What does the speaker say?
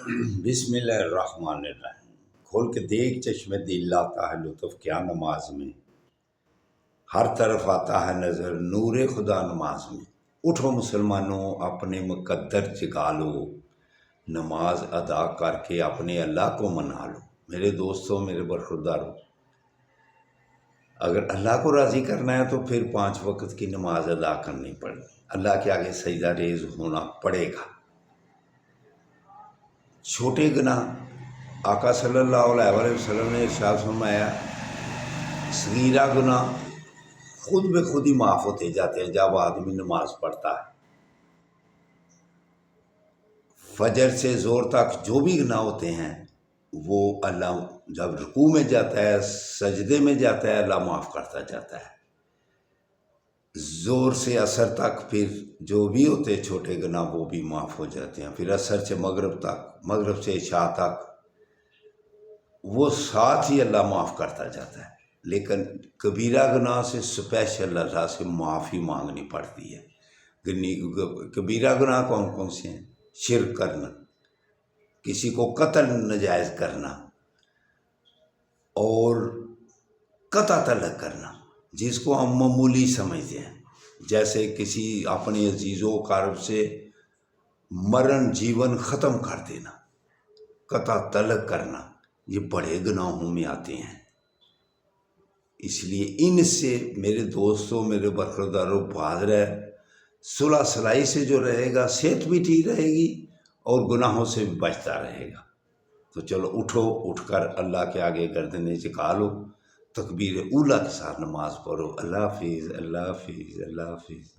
بسم اللہ الرحمن الرحیم۔ کھول کے دیکھ چشم دل لاتا ہے لطف کیا نماز میں، ہر طرف آتا ہے نظر نور خدا نماز میں۔ اٹھو مسلمانوں اپنے مقدر جگا لو، نماز ادا کر کے اپنے اللہ کو منا لو۔ میرے دوستوں، میرے برخورداروں، اگر اللہ کو راضی کرنا ہے تو پھر 5 وقت کی نماز ادا کرنی پڑے گی، اللہ کے آگے سجدہ ریز ہونا پڑے گا۔ چھوٹے گناہ آقا صلی اللہ علیہ وسلم نے ارشاد فرمایا، صغیرہ گناہ خود بے خود ہی معاف ہوتے جاتے ہیں جب آدمی نماز پڑھتا ہے۔ فجر سے زور تک جو بھی گناہ ہوتے ہیں وہ اللہ جب رکوع میں جاتا ہے، سجدے میں جاتا ہے، اللہ معاف کرتا جاتا ہے۔ زور سے عصر تک پھر جو بھی ہوتے چھوٹے گناہ وہ بھی معاف ہو جاتے ہیں۔ پھر عصر سے مغرب تک، مغرب سے عشاء تک وہ ساتھ ہی اللہ معاف کرتا جاتا ہے۔ لیکن کبیرہ گناہ سے اسپیشل اللہ سے معافی مانگنی پڑتی ہے۔ کبیرہ گناہ کون کون سے ہیں؟ شرک کرنا، کسی کو قتل ناجائز کرنا، اور قطع طلق کرنا جس کو ہم معمولی سمجھتے ہیں، جیسے کسی اپنے عزیز و اقارب سے مرن جیون ختم کر دینا، قطع طلق کرنا، یہ بڑے گناہوں میں آتے ہیں۔ اس لیے ان سے میرے دوستوں، میرے برخورداروں، باز رہے۔ صلح صلاحی سے جو رہے گا صحت بھی ٹھیک رہے گی اور گناہوں سے بھی بچتا رہے گا۔ تو چلو اٹھو، اٹھ کر اللہ کے آگے گردنیں جھکا لو، تکبیر اولیٰ کے ساتھ نماز پڑھو۔ اللہ حافظ، اللہ حافظ، اللہ حافظ۔